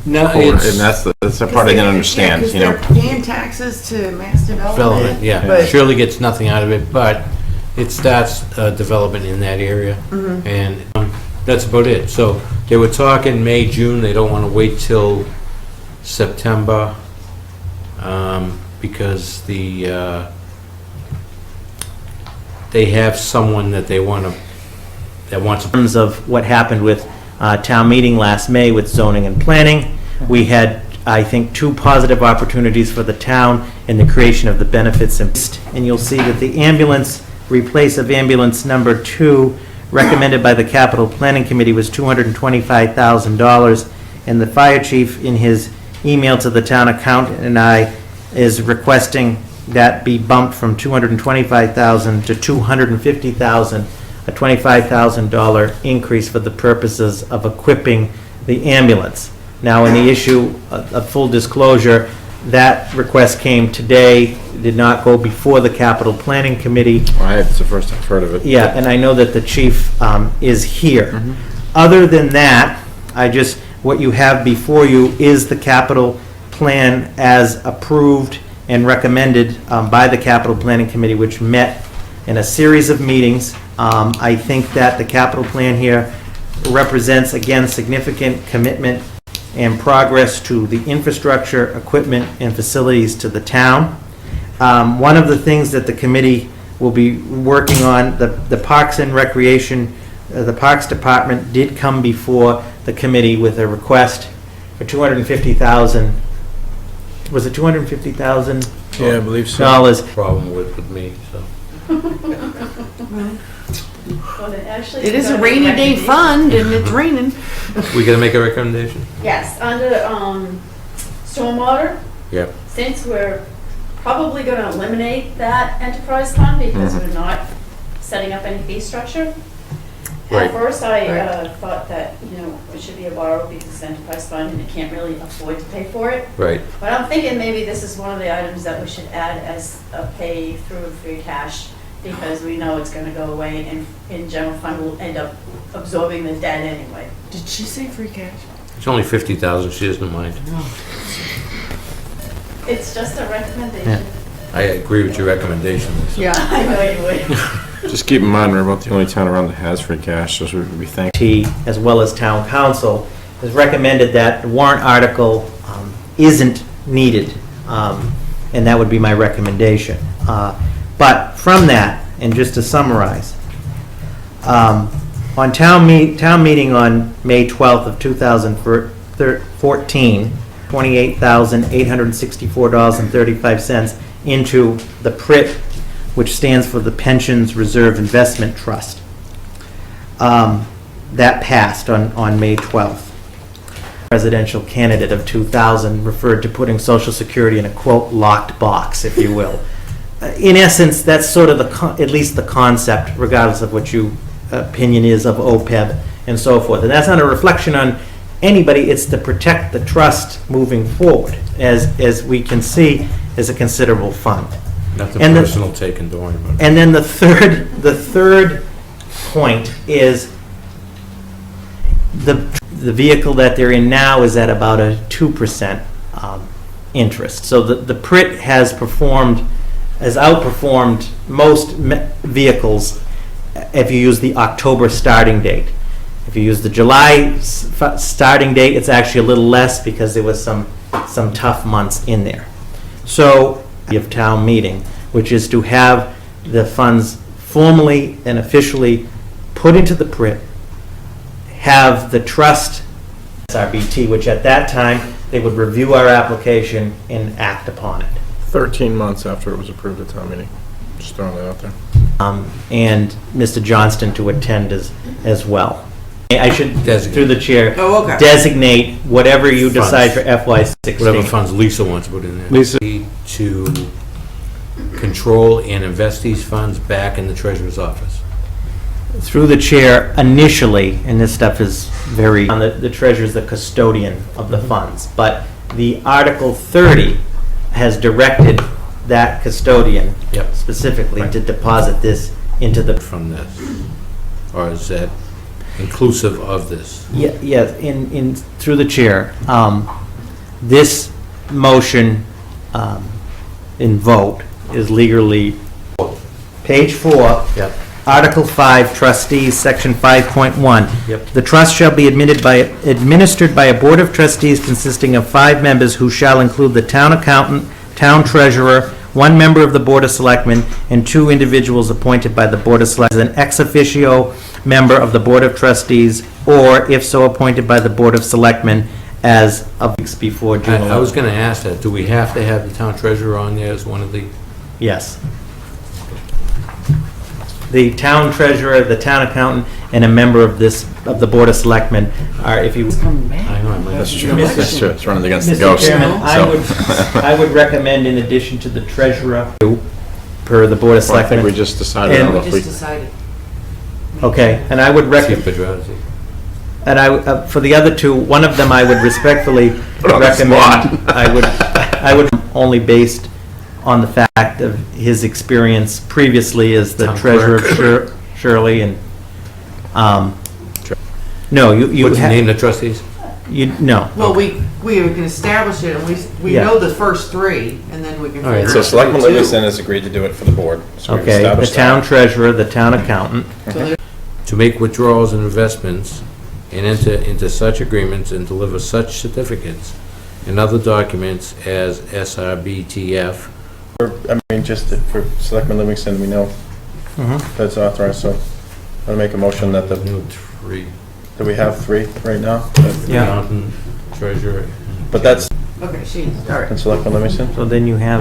No, and it's that's the part I didn't understand, Because they're paying taxes to Mass development, Development. yeah. But- Shirley gets nothing out of it, but it starts development in that area. And that's about it. So they were talking May, June. They don't want to wait till September because they have someone that they want to, that wants to. In terms of what happened with town meeting last May with zoning and planning, we had, I think, 2 positive opportunities for the town in the creation of the benefits. And you'll see that the ambulance, replace of ambulance number 2, recommended by the Capital Planning Committee was $225,000. And the fire chief, in his email to the town accountant and I, is requesting that be bumped from $225,000 to $250,000, a $25,000 increase for the purposes of equipping the ambulance. Now, in the issue of full disclosure, that request came today, did not go before the Capital Planning Committee. It's the first I've heard of it. Yeah, and I know that the chief is here. Other than that, what you have before you is the capital plan as approved and recommended by the Capital Planning Committee, which met in a series of meetings. I think that the capital plan here represents, again, significant commitment and progress to the infrastructure, equipment, and facilities to the town. One of the things that the committee will be working on, the Parks and Recreation, the Parks Department did come before the committee with a request for $250,000. Was it $250,000? Yeah, I believe so. Dollars. Problem with me, so. It is a rainy day fund and it's raining. We gotta make a recommendation? Yes, under stormwater, Yep. since we're probably going to eliminate that enterprise fund because we're not setting up any fee structure. Right. At first, I thought that, it should be a borrow because it's enterprise fund and it can't really afford to pay for it. Right. But I'm thinking maybe this is one of the items that we should add as a pay through free cash because we know it's going to go away and in general fund will end up absorbing the debt anyway. Did she say free cash? It's only 50,000, she doesn't mind. It's just a recommendation. I agree with your recommendation, Lisa. Yeah. I know you would. Just keep in mind, we're about the only town around that has free cash, so we thank. As well as town council, has recommended that the warrant article isn't needed, and that would be my recommendation. But from that, and just to summarize, on town meeting on May 12th of 2014, $28,864.35 into the PRIT, which stands for the Pensions Reserve Investment Trust. That passed on May 12th. Presidential candidate of 2000 referred to putting Social Security in a, quote, locked box, if you will. In essence, that's sort of at least the concept, regardless of what your opinion is of OPEB and so forth. And that's not a reflection on anybody, it's to protect the trust moving forward, as we can see, is a considerable fund. Nothing And personal taken, don't worry about it. And then the third point is the vehicle that they're in now is at about a 2% interest. So the PRIT has outperformed most vehicles if you use the October starting date. If you use the July starting date, it's actually a little less because there was some tough months in there. So, of town meeting, which is to have the funds formally and officially put into the PRIT, have the trust, SRBT, which at that time, they would review our application and act upon it. 13 months after it was approved at town meeting. Just throwing that out there. And Mr. Johnston to attend as well. I should, Designate. through the chair, Oh, okay. designate whatever you Funds. decide for FY16. Whatever funds Lisa wants to put in there. Lisa. To control and invest these funds back in the treasurer's office. Through the chair, initially, and this stuff is very, on the treasurer's the custodian of the funds, but the Article 30 has directed that custodian Yep. specifically Right. to deposit this into the, From this. Or is that, inclusive of this. Yeah, through the chair, this motion in vote is legally, page 4, Yep. Article 5, trustees, section 5.1. Yep. The trust shall be administered by a board of trustees consisting of 5 members who shall include the town accountant, town treasurer, 1 member of the board of selectmen, and 2 individuals appointed by the board of selectmen, an ex officio member of the board of trustees, or if so appointed by the board of selectmen as of weeks before June 11th. I was going to ask that, do we have to have the town treasurer on there as one of the? Yes. The town treasurer, the town accountant, and a member of the board of selectmen are, if you... I know, I might That's have true, that's true, it's running against the Mr. ghost. Chairman, So- I would recommend, in addition to the treasurer, per the board of Well, I think we selectmen, just decided And- on We if just we, decided. okay, and I would Chief recommend, Pedrazi. and for the other 2, one of them I would respectfully Put on the recommend, spot. I would only based on the fact of his experience previously as the Town treasurer clerk. of Shirley, and, no, you What's the name of the trustees? no. Well, we can establish it, and we Yeah. know the first 3, and then we can All right, figure out. so Selectman the 2. Livingston has agreed to do it for the board, so we've Okay, the established town that. treasurer, the town accountant, So there- To make withdrawals and investments and enter into such agreements and deliver such certificates and other documents as SRBTF. I mean, just for Selectman Livingston, we know that's authorized, so I'll make a motion that the, New 3. do we have 3 right now? Yeah. Accountant, treasurer. But that's, Okay, she's, all right. and Selectman Livingston? so then you have